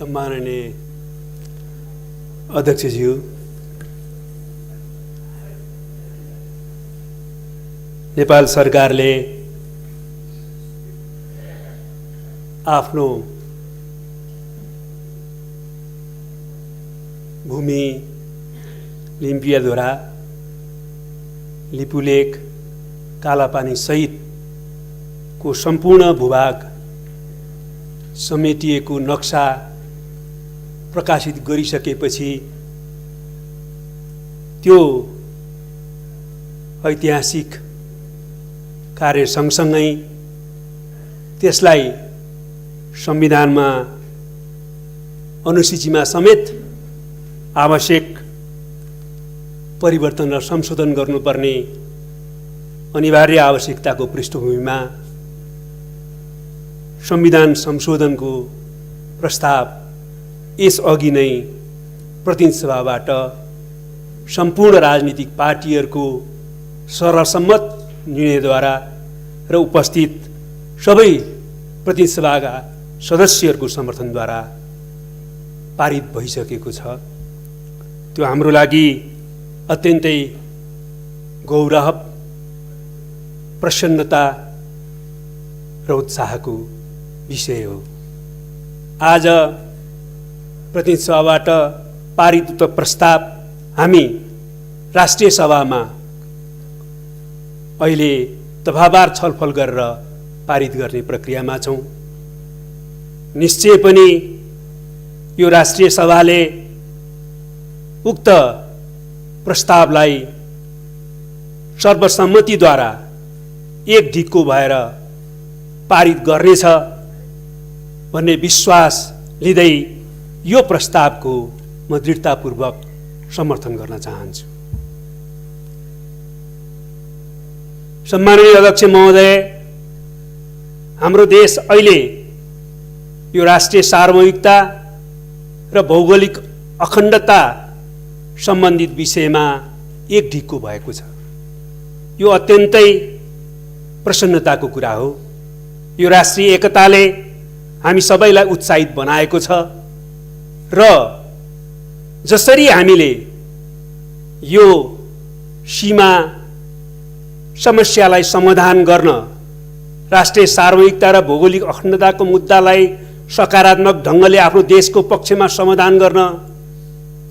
सम्माननीय अध्यक्षज्यू, नेपाल सरकारले आफ्नो भूमि लिम्पियाधुरा, लिपुलेक, कालापानी सहितको सम्पूर्ण भूभाग समेटिएको नक्सा प्रकाशित गरिसकेपछि त्यो ऐतिहासिक कार्य सँगसँगै त्यसलाई संविधानमा अनुसूचीमा समेत आवश्यक परिवर्तन र संशोधन गर्नुपर्ने अनिवार्य आवश्यकताको पृष्ठभूमिमा संविधान संशोधनको प्रस्ताव यसअघि नै प्रतिनिधि सभाबाट सम्पूर्ण राजनीतिक पार्टीहरूको सर्वसम्मत निर्णयद्वारा र उपस्थित सबै प्रतिनिधि सभाका सदस्यहरूको समर्थनद्वारा पारित भइसकेको छ। त्यो हाम्रो लागि अत्यन्तै गौरव, प्रसन्नता र उत्साहको विषय हो। आज प्रतिनिधि सभाबाट पारित प्रस्ताव हामी राष्ट्रिय सभामा अहिले दफावार छलफल गरेर पारित गर्ने प्रक्रियामा छौँ। निश्चय पनि यो राष्ट्रिय सभाले उक्त प्रस्तावलाई सर्वसम्मतिद्वारा एक ढिक्को भएर पारित गर्नेछ भन्ने विश्वास लिँदै यो प्रस्तावको म दृढतापूर्वक समर्थन गर्न चाहन्छु। सम्माननीय अध्यक्ष महोदय, हाम्रो देश अहिले यो राष्ट्रिय सार्वभौमिकता र भौगोलिक अखण्डता सम्बन्धित विषयमा एक ढिक्को भएको छ। यो अत्यन्तै प्रसन्नताको कुरा हो। यो राष्ट्रिय एकताले हामी सबैलाई उत्साहित बनाएको छ र जसरी हामीले यो सीमा समस्यालाई समाधान गर्न, राष्ट्रिय सार्वभौमिकता र भौगोलिक अखण्डताको मुद्दालाई सकारात्मक ढङ्गले आफ्नो देशको पक्षमा समाधान गर्न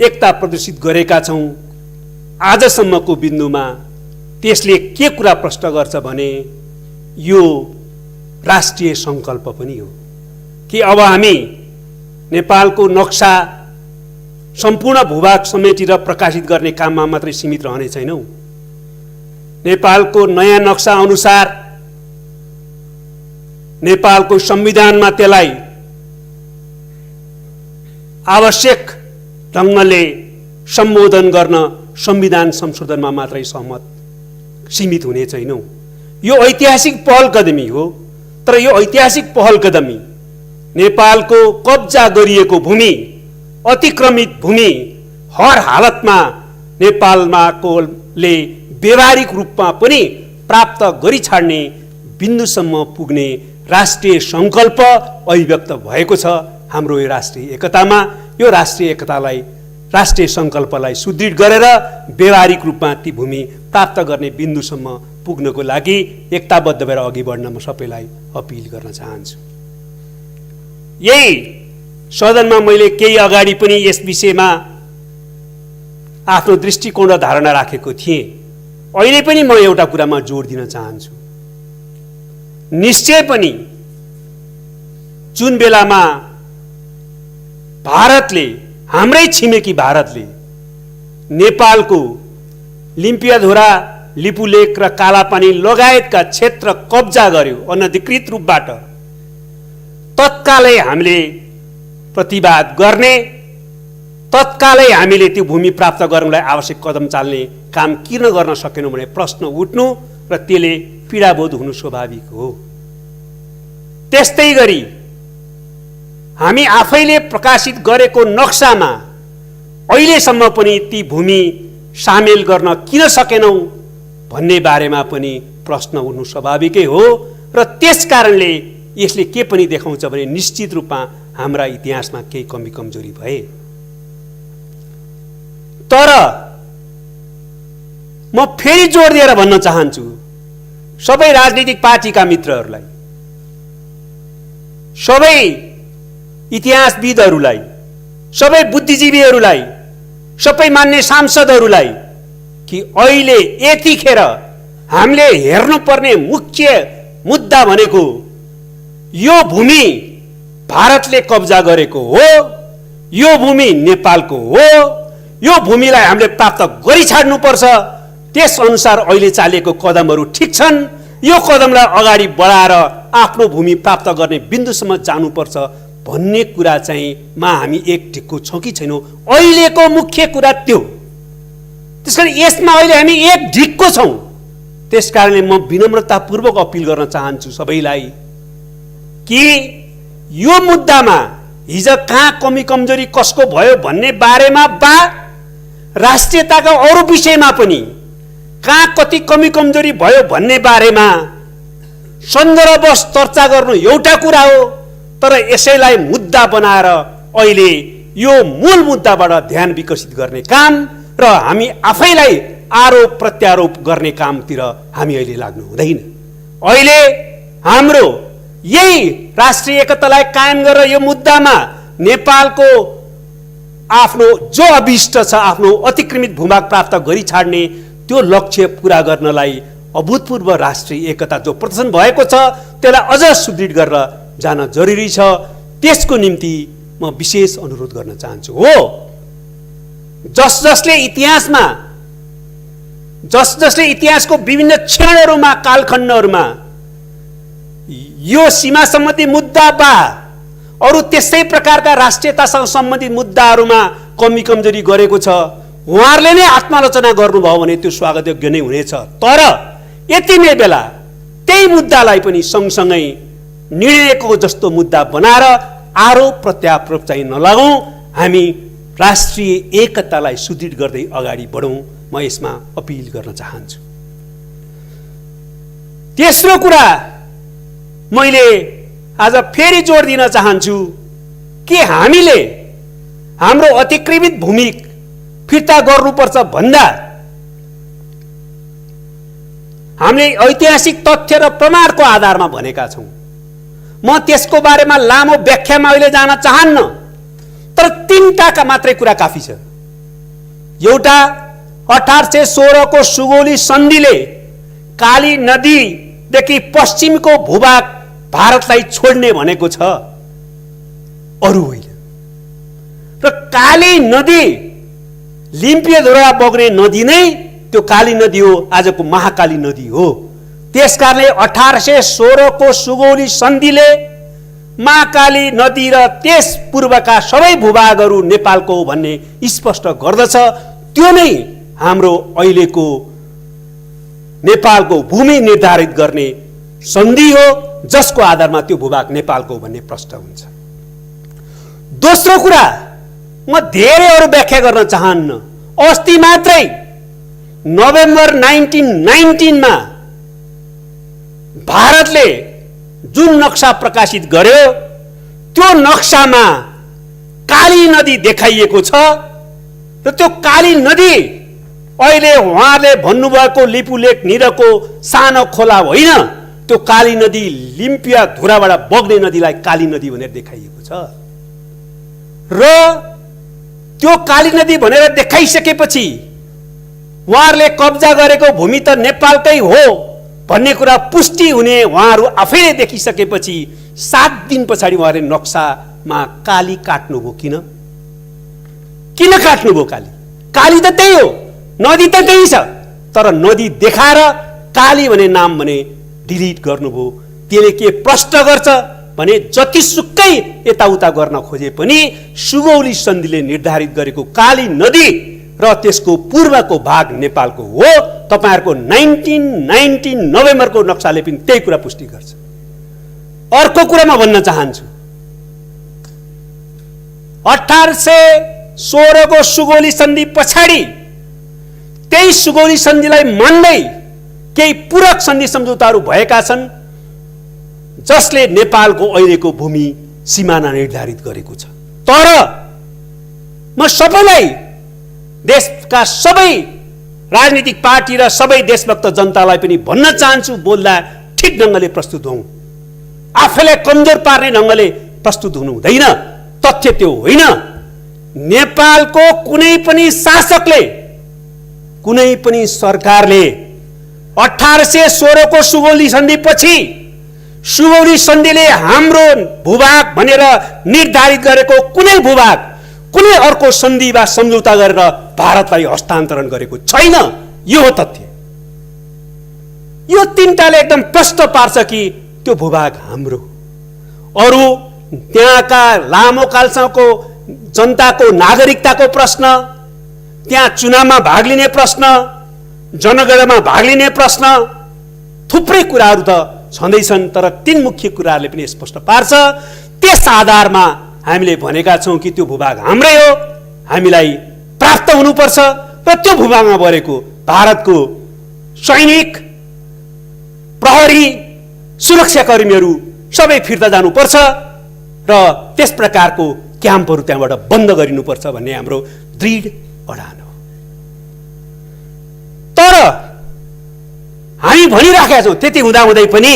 एकता प्रदर्शित गरेका छौँ, आजसम्मको बिन्दुमा त्यसले के कुरा प्रश्न गर्छ भने यो राष्ट्रिय सङ्कल्प पनि हो कि अब हामी नेपालको नक्सा सम्पूर्ण भूभाग समेटेर प्रकाशित गर्ने काममा मात्रै सीमित रहने छैनौँ। नेपालको नयाँ नक्सा अनुसार नेपालको संविधानमा त्यसलाई आवश्यक ढङ्गले सम्बोधन गर्न संविधान संशोधनमा मात्रै सीमित हुने छैनौँ। यो ऐतिहासिक पहलकदमी हो, तर यो ऐतिहासिक पहलकदमी नेपालको कब्जा गरिएको भूमि, अतिक्रमित भूमि हर हालतमा नेपालमाकोले व्यवहारिक रूपमा पनि प्राप्त गरी छाड्ने बिन्दुसम्म पुग्ने राष्ट्रिय सङ्कल्प अभिव्यक्त भएको छ हाम्रो यो राष्ट्रिय एकतामा। यो राष्ट्रिय एकतालाई, राष्ट्रिय सङ्कल्पलाई सुदृढ गरेर व्यवहारिक रूपमा ती भूमि प्राप्त गर्ने बिन्दुसम्म पुग्नको लागि एकताबद्ध भएर अघि बढ्न म सबैलाई अपिल गर्न चाहन्छु। यही सदनमा मैले केही अगाडि पनि यस विषयमा आफ्नो दृष्टिकोण र धारणा राखेको थिएँ। अहिले पनि म एउटा कुरामा जोड दिन चाहन्छु। निश्चय पनि जुन बेलामा भारतले, हाम्रै छिमेकी भारतले नेपालको लिम्पियाधुरा, लिपुलेक र कालापानी लगायतका क्षेत्र कब्जा गर्यो अनधिकृत रूपबाट, तत्कालै हामीले प्रतिवाद गर्ने, तत्कालै हामीले त्यो भूमि प्राप्त गर्नलाई आवश्यक कदम चाल्ने काम किन गर्न सकेनौँ भने प्रश्न उठ्नु र त्यसले पीडाबोध हुनु स्वाभाविक हो। त्यस्तै गरी हामी आफैले प्रकाशित गरेको नक्सामा अहिलेसम्म पनि ती भूमि सामेल गर्न किन सकेनौँ भन्ने बारेमा पनि प्रश्न उठ्नु स्वाभाविकै हो र त्यस कारणले यसले के पनि देखाउँछ भने निश्चित रूपमा हाम्रा इतिहासमा केही कमी कमजोरी भए। तर म फेरि जोड दिएर भन्न चाहन्छु सबै राजनीतिक पार्टीका मित्रहरूलाई, सबै इतिहासविदहरूलाई, सबै बुद्धिजीवीहरूलाई, सबै मान्य सांसदहरूलाई कि अहिले यतिखेर हामीले हेर्नुपर्ने मुख्य मुद्दा भनेको यो भूमि भारतले कब्जा गरेको हो, यो भूमि नेपालको हो, यो भूमिलाई हामीले प्राप्त गरिछाड्नुपर्छ। त्यस अनुसार अहिले चालेको कदमहरू ठिक छन्, यो कदमलाई अगाडि बढाएर आफ्नो भूमि प्राप्त गर्ने बिन्दुसम्म जानुपर्छ भन्ने कुरा चाहिँ मा हामी एक ढिक्को छौँ कि छैनौँ, अहिलेको मुख्य कुरा त्यो। त्यसकारण यसमा अहिले हामी एक ढिक्को छौँ। त्यसकारणले म विनम्रतापूर्वक अपिल गर्न चाहन्छु सबैलाई कि यो मुद्दामा हिजो कहाँ कमी कमजोरी कसको भयो भन्ने बारेमा बा राष्ट्रियताका अरू विषयमा पनि कहाँ कति कमी कमजोरी भयो भन्ने बारेमा सन्दर्भवश चर्चा गर्नु एउटा कुरा हो, तर यसैलाई मुद्दा बनाएर अहिले यो मूल मुद्दाबाट ध्यान विकसित गर्ने काम र हामी आफैलाई आरोप प्रत्यारोप गर्ने कामतिर हामी अहिले लाग्नु हुँदैन। अहिले हाम्रो यही राष्ट्रिय एकतालाई कायम गरेर यो मुद्दामा नेपालको आफ्नो जो अभिष्ट छ, आफ्नो अतिक्रमित भूभाग प्राप्त गरी छाड्ने त्यो लक्ष्य पूरा गर्नलाई अभूतपूर्व राष्ट्रिय एकता जो प्रदर्शन भएको छ त्यसलाई अझ सुदृढ गरेर जान जरुरी छ। त्यसको निम्ति म विशेष अनुरोध गर्न चाहन्छु। हो, जसले इतिहासको विभिन्न क्षणहरूमा कालखण्डहरूमा यो सीमा सम्बन्धी मुद्दा बा अरू त्यसै प्रकारका राष्ट्रियतासँग सम्बन्धित मुद्दाहरूमा कमी कमजोरी गरेको छ, उहाँहरूले नै आत्मालोचना गर्नुभयो भने त्यो स्वागतयोग्य नै हुनेछ। तर यति नै बेला त्यही मुद्दालाई पनि सँगसँगै निर्णयको जस्तो मुद्दा बनाएर आरोप प्रत्यारोप चाहिँ नलागौँ, हामी राष्ट्रिय एकतालाई सुदृढ गर्दै अगाडि बढौँ, म यसमा अपिल गर्न चाहन्छु। तेस्रो कुरा मैले आज फेरि जोड दिन चाहन्छु कि हामीले हाम्रो अतिक्रमित भूमि फिर्ता गर्नुपर्छ भन्दा हामीले ऐतिहासिक तथ्य र प्रमाणको आधारमा भनेका छौँ। म त्यसको बारेमा लामो व्याख्यामा अहिले जान चाहन्न, तर तीनटा मात्रै कुरा काफी छ। एउटा 1816 को सुगौली सन्धिले काली नदीदेखि पश्चिमको भूभाग भारतलाई छोड्ने भनेको छ, अरू होइन। र काली नदी लिम्पियाधुरा बग्ने नदी नै त्यो काली नदी हो, आजको महाकाली नदी हो। त्यसकारणले 1816 को सुगौली सन्धिले महाकाली नदी र त्यस पूर्वका सबै भूभागहरू नेपालको हो भन्ने स्पष्ट गर्दछ। त्यो नै हाम्रो अहिलेको नेपालको भूमि निर्धारित गर्ने सन्धि हो, जसको आधारमा त्यो भूभाग नेपालको भन्ने प्रश्न हुन्छ। दोस्रो कुरा म धेरै अरू व्याख्या गर्न चाहन्न। अस्ति मात्रै नोभेम्बर 1919 मा भारतले जुन नक्सा प्रकाशित गर्यो त्यो नक्सामा काली नदी देखाइएको छ र त्यो काली नदी अहिले उहाँले भन्नुभएको लिपुलेक निरको सानो खोला होइन, त्यो काली नदी लिम्पियाधुराबाट बग्ने नदीलाई काली नदी भनेर देखाइएको छ। र त्यो काली नदी भनेर देखाइसकेपछि उहाँहरूले कब्जा गरेको भूमि त नेपालकै हो भन्ने कुरा पुष्टि हुने उहाँहरू आफैले देखिसकेपछि 7 दिन पछाडि उहाँहरूले नक्सामा काली काट्नुभयो। किन काट्नुभयो? काली त त्यही हो, नदी त त्यही छ, तर नदी देखाएर काली भने नाम भने डिलिट गर्नुभयो। त्यसले के प्रश्न गर्छ भने जतिसुकै यताउता गर्न खोजे पनि सुगौली सन्धिले निर्धारित गरेको काली नदी र त्यसको पूर्वको भाग नेपालको हो। तपाईहरुको 1919 नोभेम्बरको नक्साले पनि त्यही कुरा पुष्टि गर्छ। अर्को कुरा म भन्न चाहन्छु, 1816 को सुगौली सन्धि पछाडि त्यही सुगौली सन्धिलाई मान्दै केही पूरक सन्धि सम्झौताहरू भएका छन्। जसले नेपालको अहिलेको भूमि सिमाना निर्धारित गरेको छ। तर म सबैलाई, देशका सबै राजनीतिक पार्टी र सबै देशभक्त जनतालाई पनि भन्न चाहन्छु, बोल्दा ठिक ढङ्गले प्रस्तुत हौँ। आफैलाई कमजोर पार्ने ढङ्गले प्रस्तुत हुनु हुँदैन। तथ्य त्यो होइन। नेपालको कुनै पनि शासकले, कुनै पनि सरकारले 1816 को सुगौली सन्धि पछि, सुगौली सन्धिले हाम्रो भूभाग भनेर निर्धारित गरेको कुनै भूभाग कुनै अर्को सन्धि वा सम्झौता गरेर भारतलाई हस्तान्तरण गरेको छैन। यो हो तथ्य। यो तीनटाले एकदम प्रश्न पार्छ कि त्यो भूभाग हाम्रो। अरू त्यहाँका लामो कालसम्मको जनताको नागरिकताको प्रश्न, त्यहाँ चुनावमा भाग लिने प्रश्न, जनगणनामा भाग लिने प्रश्न, थुप्रै कुराहरू त छँदैछन्। तर तीन मुख्य कुराहरूले पनि स्पष्ट पार्छ। त्यस आधारमा हामीले भनेका छौँ कि त्यो भूभाग हाम्रै हो, हामीलाई प्राप्त हुनुपर्छ र त्यो भूभागमा बरेको भारतको सैनिक, प्रहरी, सुरक्षाकर्मीहरू सबै फिर्ता जानुपर्छ र त्यस प्रकारको क्याम्पहरू त्यहाँबाट बन्द गरिनुपर्छ भन्ने हाम्रो दृढ अडान हो। तर हामी भनिराखेका छौँ, त्यति हुँदाहुँदै पनि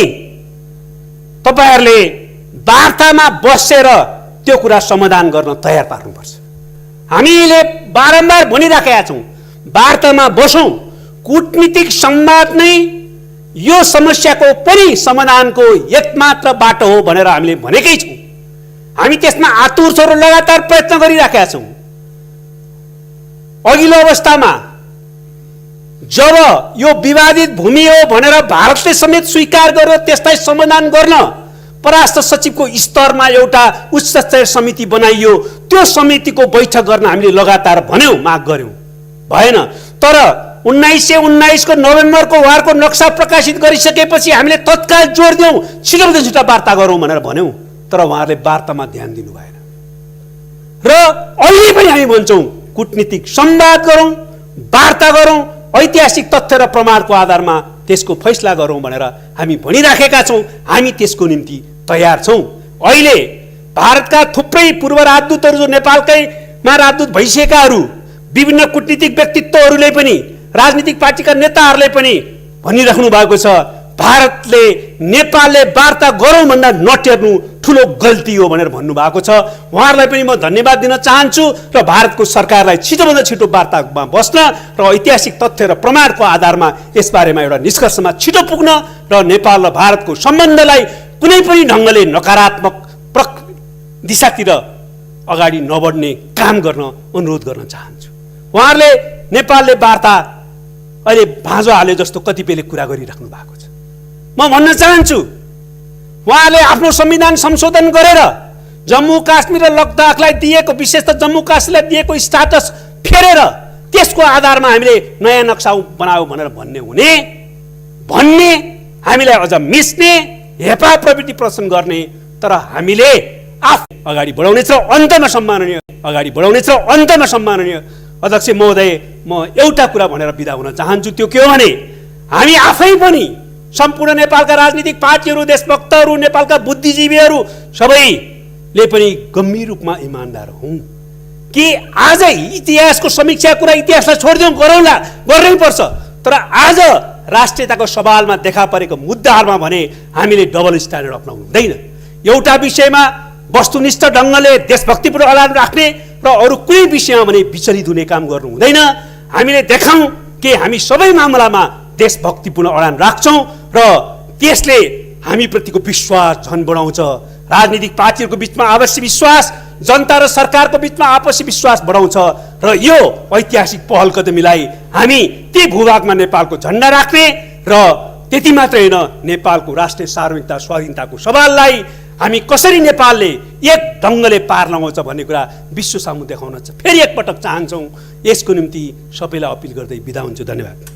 तपाईँहरूले वार्तामा बसेर त्यो कुरा समाधान गर्न तयार पार्नुपर्छ। हामीले बारम्बार भनिराखेका छौँ, वार्तामा बसौँ, कूटनीतिक संवाद नै यो समस्याको पनि समाधानको एकमात्र बाटो हो भनेर हामीले भनेकै छौँ। हामी त्यसमा आतुर छौँ र लगातार प्रयत्न गरिराखेका छौँ। अघिल्लो अवस्थामा जब यो विवादित भूमि हो भनेर भारतले समेत स्वीकार गर्यो, त्यसलाई समाधान गर्न परराष्ट्र सचिवको स्तरमा एउटा उच्च स्तरीय समिति बनाइयो। त्यो समितिको बैठक गर्न हामीले लगातार भन्यौँ, माग गर्यौँ, भएन। तर 1919 को नोभेम्बरको वारको नक्सा प्रकाशित गरिसकेपछि हामीले तत्काल जोड दियौँ, छिटोभन्दा छिटो वार्ता गरौँ भनेर भन्यौँ। तर उहाँहरूले वार्तामा ध्यान दिनु भएन। र अहिले पनि हामी भन्छौँ, कूटनीतिक संवाद गरौँ, वार्ता गरौँ, ऐतिहासिक तथ्य र प्रमाणको आधारमा त्यसको फैसला गरौँ भनेर हामी भनिराखेका छौँ। हामी त्यसको निम्ति तयार छौँ। अहिले भारतका थुप्रै पूर्व राजदूतहरू जो नेपालकैमा राजदूत भइसकेकाहरू, विभिन्न कूटनीतिक व्यक्तित्वहरूले पनि, राजनीतिक पार्टीका नेताहरूले पनि भनिराख्नु भएको छ, भारतले नेपालले वार्ता गरौँ भन्दा नटेर्नु ठुलो गल्ती हो भनेर भन्नुभएको छ। उहाँहरूलाई पनि म धन्यवाद दिन चाहन्छु र भारतको सरकारलाई छिटोभन्दा छिटो वार्तामा बस्न र ऐतिहासिक तथ्य र प्रमाणको आधारमा यसबारेमा एउटा निष्कर्षमा छिटो पुग्न र नेपाल र भारतको सम्बन्धलाई कुनै पनि ढङ्गले नकारात्मक दिशातिर अगाडि नबढ्ने काम गर्न अनुरोध गर्न चाहन्छु। उहाँहरूले नेपालले वार्ता अहिले भाँजो हाले जस्तो कतिपयले कुरा गरिराख्नु भएको छ। म भन्न चाहन्छु, उहाँले आफ्नो संविधान संशोधन गरेर जम्मू काश्मीर र लद्दाखलाई दिएको, विशेष त जम्मू काश्मीरलाई दिएको स्टाटस फेरेर त्यसको आधारमा हामीले नयाँ नक्सा बनाऊ भनेर भन्ने हामीलाई अझ मिस्ने, हेपा प्रवृत्ति प्रदर्शन गर्ने। तर हामीले अगाडि बढाउनेछ र अन्तमा सम्माननीय अध्यक्ष महोदय, म एउटा कुरा भनेर बिदा हुन चाहन्छु। त्यो के हो भने हामी आफै पनि, सम्पूर्ण नेपालका राजनीतिक पार्टीहरू, देशभक्तहरू, नेपालका बुद्धिजीवीहरू सबैले पनि गम्भीर रूपमा इमानदार हौँ कि आज इतिहासको समीक्षा कुरा इतिहासलाई छोडिदिउँ, गरौँला, गर्नै पर्छ। तर आज राष्ट्रियताको सवालमा देखा परेको मुद्दाहरूमा भने हामीले डबल स्ट्यान्डर्ड अपनाउनु हुँदैन। एउटा विषयमा वस्तुनिष्ठ ढङ्गले देशभक्तिपूर्ण अडान राख्ने र अरू कुनै विषयमा भने विचलित हुने काम गर्नु हुँदैन। हामीले देखाउँ कि हामी सबै मामलामा देशभक्तिपूर्ण अडान राख्छौँ र त्यसले हामीप्रतिको विश्वास झन् बढाउँछ। राजनीतिक पार्टीहरूको बिचमा आपसी विश्वास, जनता र सरकारको बिचमा आपसी विश्वास बढाउँछ र यो ऐतिहासिक पहल कदमीलाई हामी ती भूभागमा नेपालको झन्डा राख्ने र त्यति मात्रै होइन, नेपालको राष्ट्रिय सार्वभौमिकता स्वाधीनताको सवाललाई हामी कसरी नेपालले एक ढङ्गले पार लगाउँछ भन्ने कुरा विश्व सामु देखाउन फेरि एकपटक चाहन्छौँ। यसको निम्ति सबैलाई अपिल गर्दै बिदा हुन्छु। धन्यवाद।